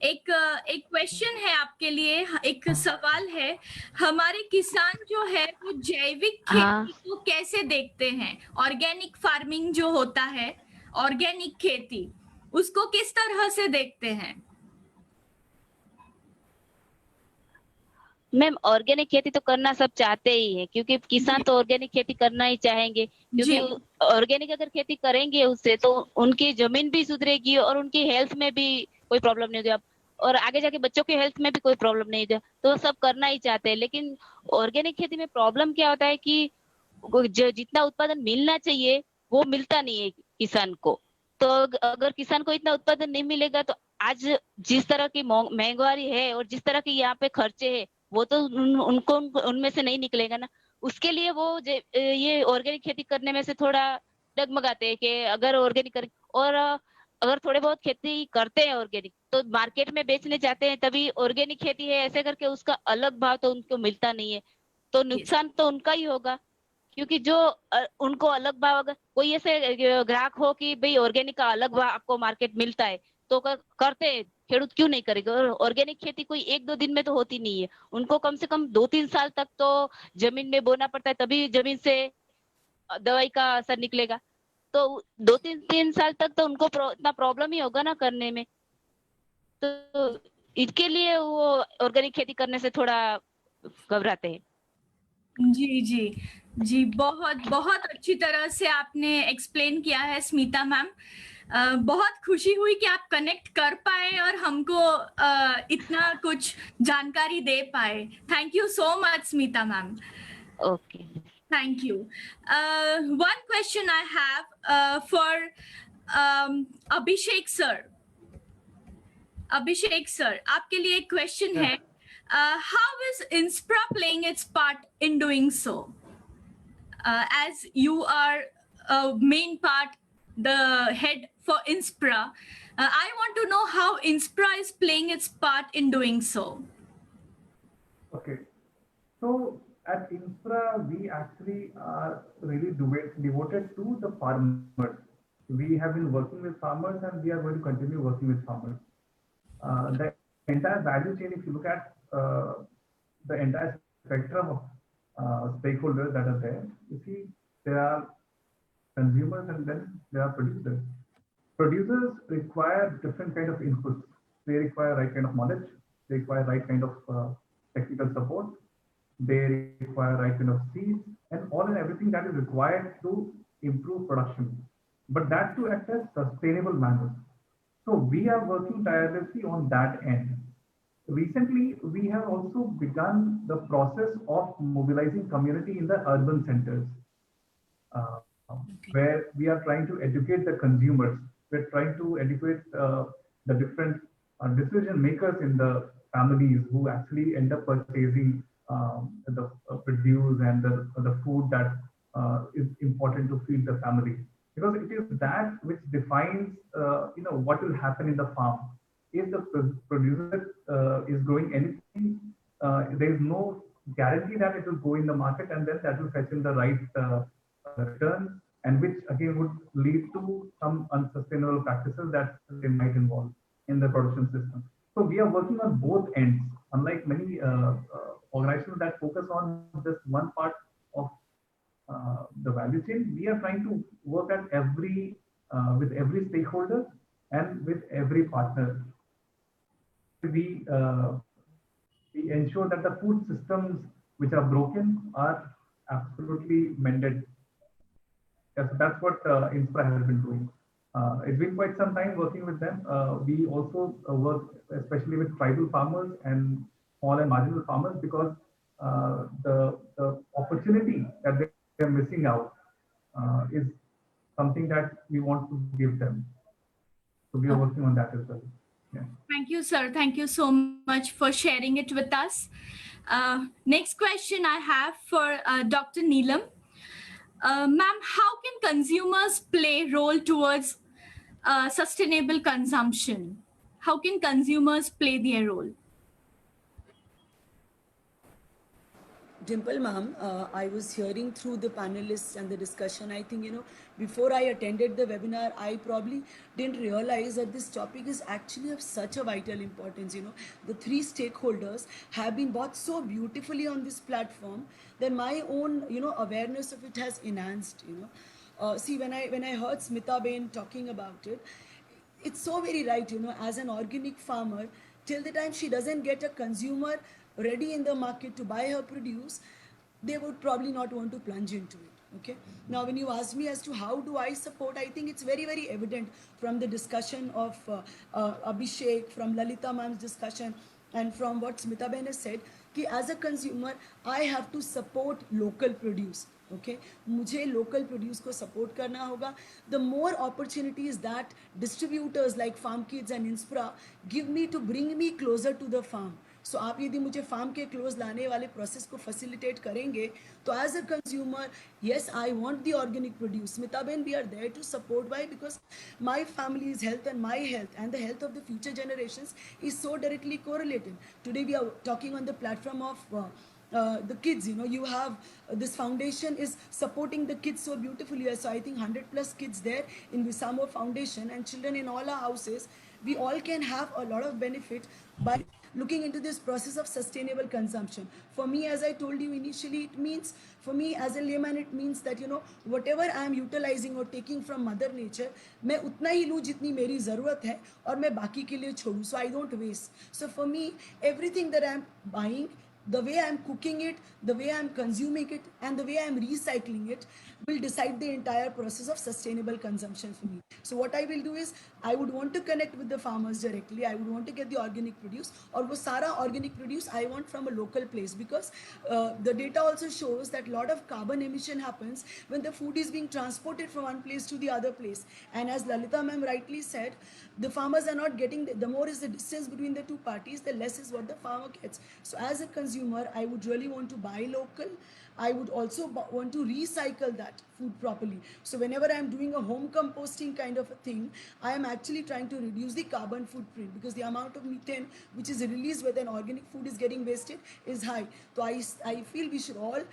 एक क्वेश्चन है आपके लिए, एक सवाल है. हमारे किसान जो है वो जैविक हाँ. खेती को कैसे देखते हैं? ऑर्गेनिक फार्मिंग जो होता है, ऑर्गेनिक खेती, उसको किस तरह से देखते हैं? मैम ऑर्गेनिक खेती तो करना सब चाहते ही है, क्योंकि किसान तो ऑर्गेनिक खेती करना ही चाहेंगे, क्योंकि ऑर्गेनिक अगर खेती करेंगे उससे तो उनकी जमीन भी सुधरेगी और उनकी हेल्थ में भी कोई प्रॉब्लम नहीं होगी, और आगे जाके बच्चों की हेल्थ में भी कोई प्रॉब्लम नहीं होगी, तो सब करना ही चाहते हैं. लेकिन ऑर्गेनिक खेती में प्रॉब्लम क्या होता है कि जितना उत्पादन मिलना चाहिए वो मिलता नहीं है किसान को. तो अगर किसान को इतना उत्पादन नहीं मिलेगा तो आज जिस तरह की महंगाई है और जिस तरह की यहाँ पे खर्चे है, वो तो उनको उनमें से नहीं निकलेगा ना। उसके लिए वो ये ऑर्गेनिक खेती करने में से थोड़ा डगमगाते हैं कि अगर ऑर्गेनिक कर, और अगर थोड़े बहुत खेती करते हैं ऑर्गेनिक तो मार्केट में बेचने जाते हैं, तभी ऑर्गेनिक खेती है ऐसे करके उसका अलग भाव तो उनको मिलता नहीं है, तो नुकसान तो उनका ही होगा। क्योंकि जो उनको अलग भाव, अगर कोई ऐसे ग्राहक हो कि भाई ऑर्गेनिक का अलग भाव आपको मार्केट मिलता है तो करते हैं, खेडूत क्यों नहीं करेगा। और ऑर्गेनिक खेती कोई 1-2 दिन में तो होती नहीं है, उनको कम से कम 2-3 साल तक तो जमीन में बोना पड़ता है, तभी जमीन से दवाई का असर निकलेगा। तो 2-3 साल तक तो उनको इतना प्रॉब्लम ही होगा ना करने में। तो इसके लिए वो ऑर्गेनिक खेती करने से थोड़ा घबराते हैं। जी जी जी, बहुत बहुत अच्छी तरह से आपने एक्सप्लेन किया है स्मिता मैम। बहुत खुशी हुई कि आप कनेक्ट कर पाए और हमको इतना कुछ जानकारी दे पाए। Thank you so much Smita ma'am. Okay, Thank you. One question I have for Abhishek sir. Abhishek sir, आपके लिए एक question है. How is Inspira playing its part in doing so? As you are a main part, the head for Inspira, I want to know how Inspira is playing its part in doing so. Okay. So at Infra, we actually are really devoted to the farmers. We have been working with farmers and we are going to continue working with farmers. The entire value chain, if you look at the entire spectrum of stakeholders that are there, you see there are consumers and then there are producers. Producers require different kind of inputs. They require right kind of knowledge. They require right kind of technical support. They require right kind of seeds and all and everything that is required to improve production, but that to act as sustainable manner. So we are working tirelessly on that end. Recently, we have also begun the process of mobilizing community in the urban centers, uh, where we are trying to educate the consumers. We're trying to educate the different decision makers in the families who actually end up purchasing the produce and the food that is important to feed the family. Because it is that which defines, what will happen in the farm. If the producer is growing anything, there is no guarantee that it will go in the market and then that will fetch in the right return, and which again would lead to some unsustainable practices that they might involve in the production system. So we are working on both ends. Unlike many organizations that focus on just one part of the value chain, we are trying to work at with every stakeholder and with every partner. We ensure that the food systems which are broken are absolutely mended. Yes, that's what Inspira has been doing. It's been quite some time working with them. We also work especially with tribal farmers and small and marginal farmers because the opportunity that they are missing out is something that we want to give them. So we are working on that as well. Yeah. Thank you, sir. Thank you so much for sharing it with us. Next question I have for Dr. Neelam. Ma'am, how can consumers play role towards sustainable consumption? How can consumers play their role? Dimple ma'am, I was hearing through the panelists and the discussion. I think, before I attended the webinar, I probably didn't realize that this topic is actually of such a vital importance. The three stakeholders have been brought so beautifully on this platform that my own, awareness of it has enhanced. See, when I heard Smita Bain talking about it, it's so very right. As an organic farmer, till the time she doesn't get a consumer ready in the market to buy her produce, they would probably not want to plunge into it. Okay. Now, when you ask me as to how do I support, I think it's very, very evident from the discussion of Abhishek, from Lalita ma'am's discussion, and from what Smita Ben has said, कि as a consumer, I have to support local produce. okay, मुझे local produce को support करना होगा. The more opportunities that distributors like Farm Kids and Inspira give me to bring me closer to the farm. So आप यदि मुझे farm के close लाने वाले प्रोसेस को फैसिलिटेट करेंगे तो as a consumer yes I want the organic produce. Smita Ben, we are there to support. Why? Because my family's health and my health and the health of the future generations is so directly correlated. Today we are talking on the platform of the kids, you know, you have this foundation is supporting the kids so beautifully. So I think 100+ kids there in Visamo Foundation and children in all our houses, we all can have a lot of benefit by looking into this process of sustainable consumption. For me, as I told you initially, it means, for me as a layman, it means that, you know, whatever I am utilizing or taking from Mother Nature, मैं उतना ही लूँ जितनी मेरी ज़रूरत है और मैं बाकी के लिए छोड़ूँ. So I don't waste. So for me, everything that I am buying, the way I'm cooking it, the way I'm consuming it, and the way I'm recycling it will decide the entire process of sustainable consumption for me. So what I will do is, I would want to connect with the farmers directly. I would want to get the organic produce, or wo sara organic produce I want from a local place, because the data also shows that a lot of carbon emission happens when the food is being transported from one place to the other place. And as Lalita ma'am rightly said, the farmers are not getting, the more is the distance between the two parties, the less is what the farmer gets. So as a consumer, I would really want to buy local. I would also want to recycle that food properly. So whenever I'm doing a home composting kind of a thing, I am actually trying to reduce the carbon footprint, because the amount of methane which is released when an organic food is getting wasted is high. So I feel we should all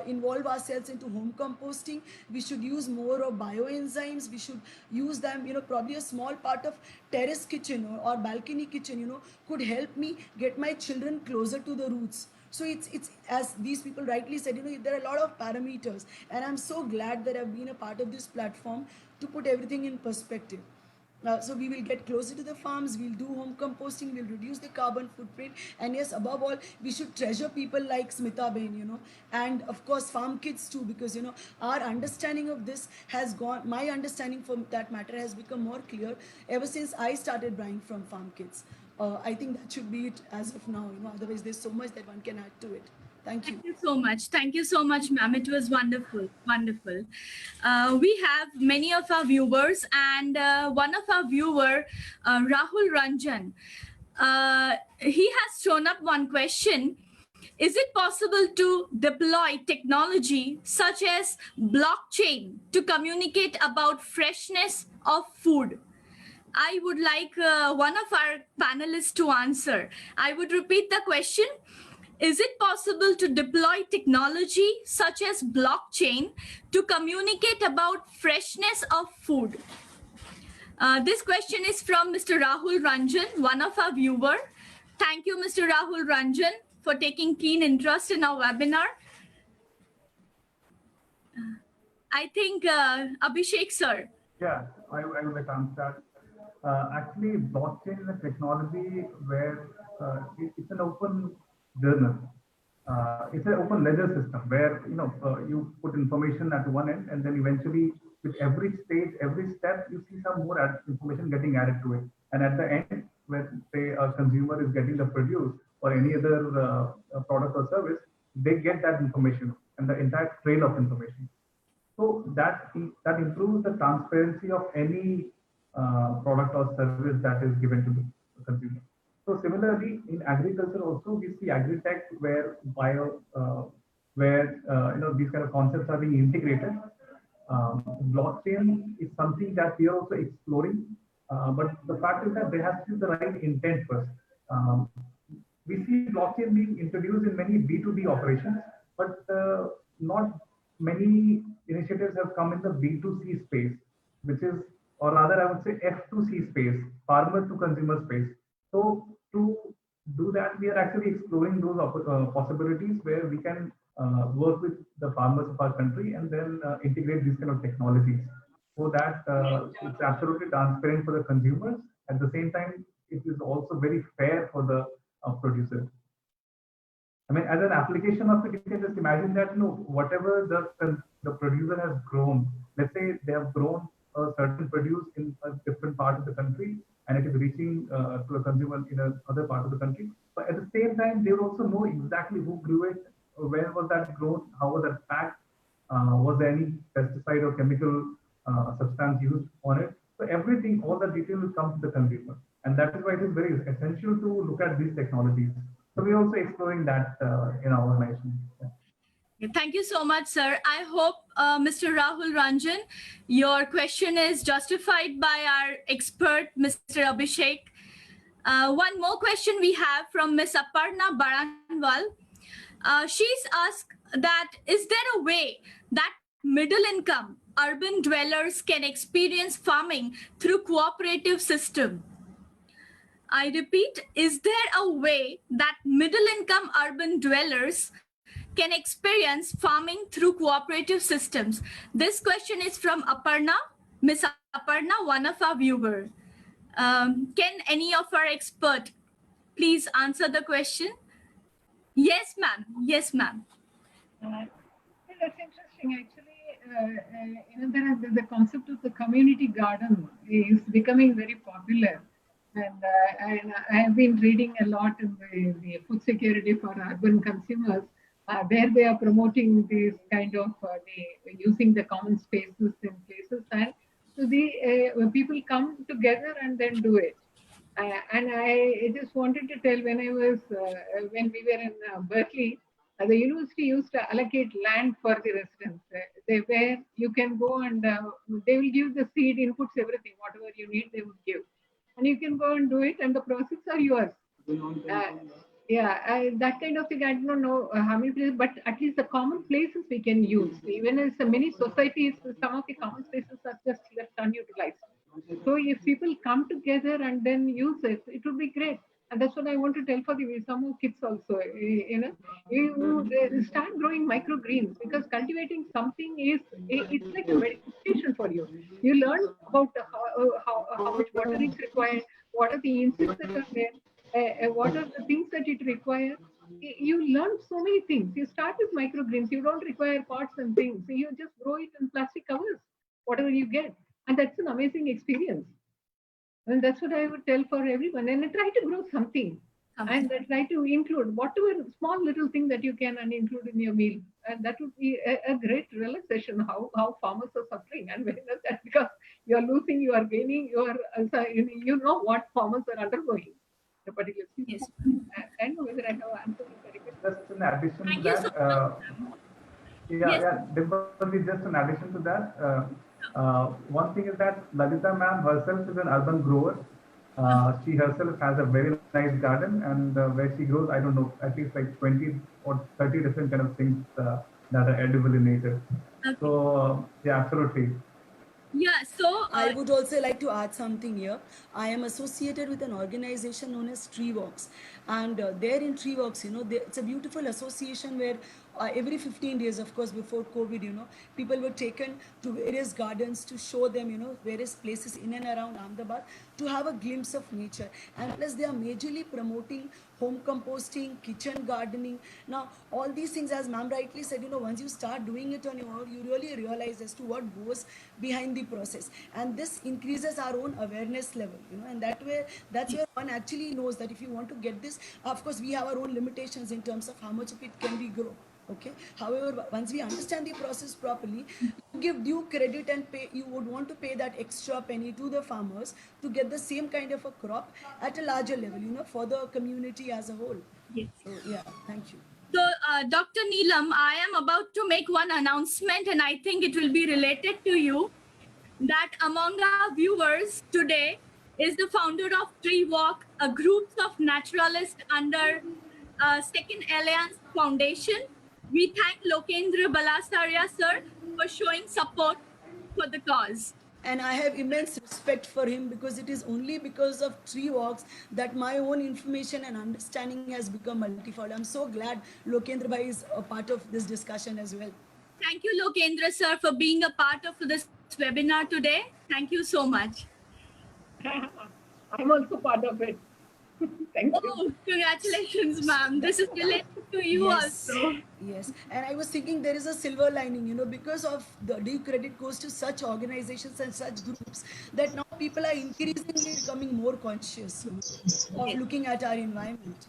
involve ourselves into home composting. We should use more of bioenzymes. We should use them, you know, probably a small part of terrace kitchen or balcony kitchen, you know, could help me get my children closer to the roots. So it's as these people rightly said, you know, there are a lot of parameters, and I'm so glad that I've been a part of this platform to put everything in perspective. So we will get closer to the farms, we'll do home composting, we'll reduce the carbon footprint, and yes, above all, we should treasure people like Smita Ben, you know, and of course Farm Kids too, because, you know, our understanding of this has gone, my understanding for that matter has become more clear ever since I started buying from Farm Kids. I think that should be it as of now, you know, otherwise there's so much that one can add to it. Thank you. Thank you so much. Thank you so much, ma'am. It was wonderful. Wonderful. We have many of our viewers, and one of our viewer, Rahul Ranjan, he has thrown up one question. Is it possible to deploy technology such as blockchain to communicate about freshness of food? I would like one of our panelists to answer. I would repeat the question. Is it possible to deploy technology such as blockchain to communicate about freshness of food? This question is from Mr. Rahul Ranjan, one of our viewer. Thank you, Mr. Rahul Ranjan, for taking keen interest in our webinar. I think Abhishek, sir. Yeah, I would like to answer that. Actually, blockchain is a technology where it's an open journal. It's an open ledger system where, you know, you put information at one end, and then eventually with every stage, every step, you see some more information getting added to it. And at the end, when say a consumer is getting the produce or any other product or service, they get that information and the entire trail of information. So that improves the transparency of any product or service that is given to the consumer. So similarly, in agriculture also, we see agri-tech where you know, these kind of concepts are being integrated. Blockchain is something that we are also exploring, but the fact is that there has to be the right intent first. We see blockchain being introduced in many B2B operations, but not many initiatives have come in the B2C space, which is, or rather I would say F2C space, farmer to consumer space. So to do that, we are actually exploring those possibilities where we can work with the farmers of our country and then integrate these kind of technologies so that it's absolutely transparent for the consumers. At the same time, it is also very fair for the producers. I mean, as an application of it, you can just imagine that, you know, whatever the producer has grown, let's say they have grown a certain produce in a different part of the country, and it is reaching to a consumer in another part of the country. But at the same time, they will also know exactly who grew it, where was that grown, how was that packed, Was there any pesticide or chemical substance used on it? So everything, all the detail will come to the consumer. And that is why it is very essential to look at these technologies. So we're also exploring that in our organization. Yeah. Thank you so much, sir. I hope, Mr. Rahul Ranjan, your question is justified by our expert, Mr. Abhishek. One more question we have from Ms. Aparna Baranwal. She's asked that, is there a way that middle income urban dwellers can experience farming through cooperative system? I repeat, is there a way that middle income urban dwellers can experience farming through cooperative systems? This question is from Aparna, Miss Aparna, one of our viewers. Can any of our expert please answer the question? Yes, ma'am. Yes, ma'am. Well, that's interesting. Actually, the concept of the community garden is becoming very popular. And I have been reading a lot in the food security for urban consumers, where they are promoting this kind of using the common spaces in places, and so when people come together and then do it. And I just wanted to tell, when when we were in Berkeley, the university used to allocate land for the residents. Where you can go and they will give the seed inputs, everything, whatever you need, they would give. And you can go and do it, and the profits are yours. That kind of thing, I don't know how many places, but at least the common places we can use. Even as many societies, some of the common spaces are just left unutilized. So if people come together and then use it, it would be great. And that's what I want to tell for the Visamo kids also. You start growing microgreens, because cultivating something it's like a meditation for you. You learn about how much water is required, what are the insects that are there, what are the things that it requires. You learn so many things. You start with microgreens. You don't require pots and things. So you just grow it in plastic covers, whatever you get. And that's an amazing experience. And that's what I would tell for everyone. And try to grow something. And try to include whatever small little thing that you can and include in your meal. And that would be a great realization how farmers are suffering. And when that, because you are losing, you are gaining, you know what farmers are undergoing. The particular Yes. I don't know whether I have answered it very good. Just in addition Thank to you that, so Yes. Dimple, just in addition to that, one thing is that Lalita ma'am herself is an urban grower. She herself has a very nice garden, and where she grows, I don't know, at least like 20 or 30 different kind of things that are edible in nature. Okay. So, yeah, absolutely. Yeah, so I would also like to add something here. I am associated with an organization known as Tree Walks, and there in Tree Walks, it's a beautiful association where every 15 days, of course, before COVID, people were taken to various gardens to show them, various places in and around Ahmedabad to have a glimpse of nature. And plus, they are majorly promoting home composting, kitchen gardening. Now, all these things, as ma'am rightly said, once you start doing it on your own, you really realize as to what goes behind the process. And this increases our own awareness level, and that's where one actually knows that if you want to get this, of course, we have our own limitations in terms of how much of it can we grow. Okay. However, once we understand the process properly, you give due credit and pay. You would want to pay that extra penny to the farmers to get the same kind of a crop at a larger level, for the community as a whole. yes. So yeah, thank you. So, Dr. Neelam, I am about to make one announcement, and I think it will be related to you. That among our viewers today is the founder of Tree Walk, a group of naturalists under Second Alliance Foundation. We thank Lokendra Balasaria, sir, for showing support for the cause. And I have immense respect for him, because it is only because of Tree Walks that my own information and understanding has become multifold. I'm so glad Lokendra Bhai is a part of this discussion as well. Thank you, Lokendra, sir, for being a part of this webinar today. Thank you so much. I'm also part of it. Thank you. Oh, congratulations, ma'am. This is related to you also. Yes, and I was thinking there is a silver lining, because of the due credit goes to such organizations and such groups, that now people are increasingly becoming more conscious of looking at our environment.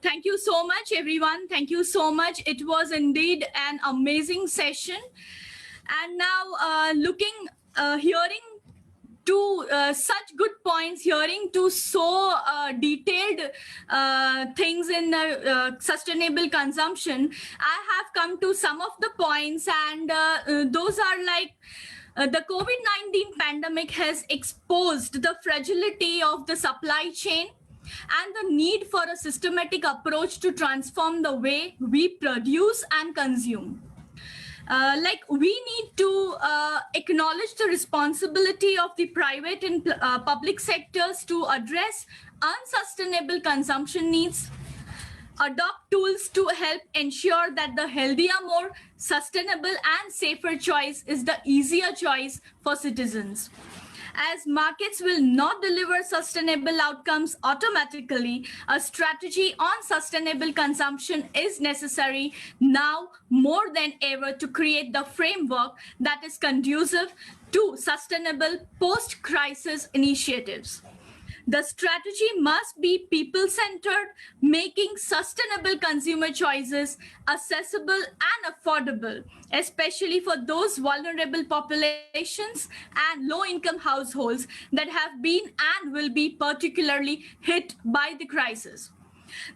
Thank you so much, everyone. Thank you so much. It was indeed an amazing session. And now hearing to such good points, hearing to so detailed things in sustainable consumption, I have come to some of the points, and those are like the COVID-19 pandemic has exposed the fragility of the supply chain and the need for a systematic approach to transform the way we produce and consume. We need to acknowledge the responsibility of the private and public sectors to address unsustainable consumption needs, adopt tools to help ensure that the healthier, more sustainable and safer choice is the easier choice for citizens. As markets will not deliver sustainable outcomes automatically, a strategy on sustainable consumption is necessary now more than ever to create the framework that is conducive to sustainable post-crisis initiatives. The strategy must be people-centered, making sustainable consumer choices accessible and affordable, especially for those vulnerable populations and low-income households that have been and will be particularly hit by the crisis.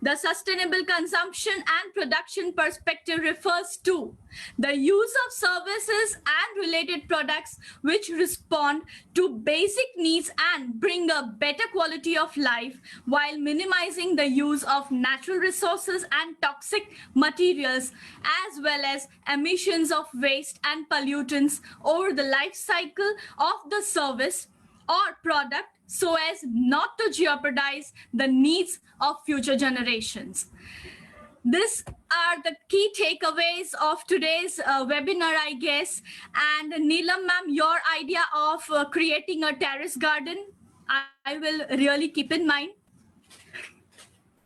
The sustainable consumption and production perspective refers to the use of services and related products which respond to basic needs and bring a better quality of life while minimizing the use of natural resources and toxic materials, as well as emissions of waste and pollutants over the life cycle of the service or product, so as not to jeopardize the needs of future generations. These are the key takeaways of today's webinar, I guess. And Neelam ma'am, your idea of creating a terrace garden, I will really keep in mind.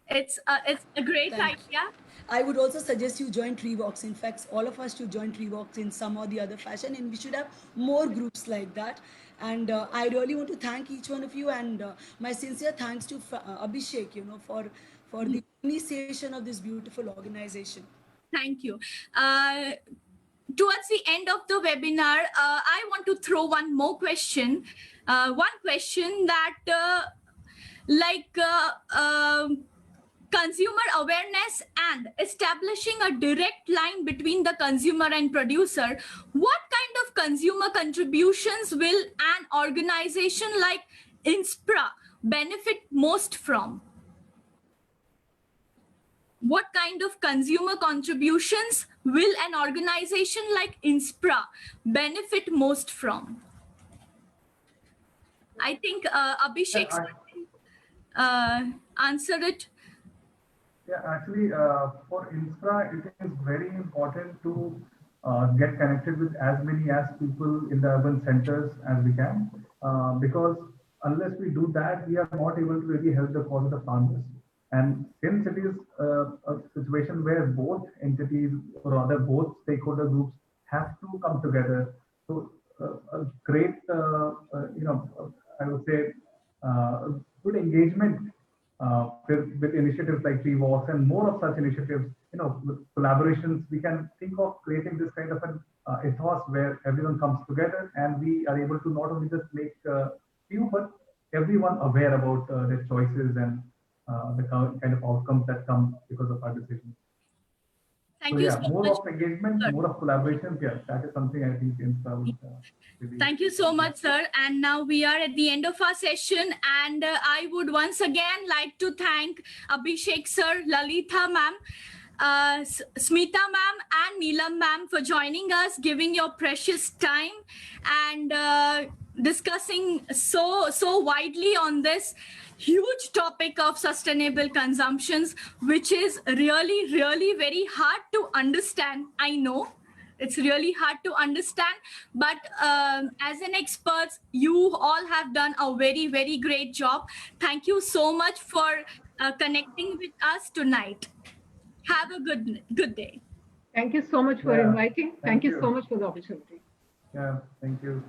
It's a great Thank you. idea. I would also suggest you join Tree Walks. In fact, all of us should join Tree Walks in some or the other fashion, and we should have more groups like that. And I really want to thank each one of you, and my sincere thanks to Abhishek, for the initiation of this beautiful organization. Thank you. Towards the end of the webinar, I want to throw one more question. One question that consumer awareness and establishing a direct line between the consumer and producer, what kind of consumer contributions will an organization like INSPRA benefit most from? What kind of consumer contributions will an organization like INSPRA benefit most from? I think Abhishek answered it. Yeah, actually, for INSPRA, it is very important to get connected with as many as people in the urban centers as we can, because unless we do that, we are not able to really help the cause of the farmers. And since it is a situation where both entities, or rather both stakeholder groups, have to come together, so a great, I would say, good engagement with initiatives like Tree Walks and more of such initiatives, with collaborations, we can think of creating this kind of an ethos where everyone comes together and we are able to not only just make few, but everyone aware about their choices and the kind of outcomes that come because of our decisions. Thank you so more much. of engagement, more of collaboration. Yeah, that is something I think INSPRA would really. Thank you so much, sir. And now we are at the end of our session. And I would once again like to thank Abhishek sir, Lalitha ma'am, Smita ma'am, and Neelam ma'am for joining us, giving your precious time and discussing so widely on this huge topic of sustainable consumptions, which is really very hard to understand. I know it's really hard to understand, but as an expert, you all have done a very great job. Thank you so much for connecting with us tonight. Have a good day. Thank you so much for inviting. Thank you you. so much for the opportunity. Yeah, thank you.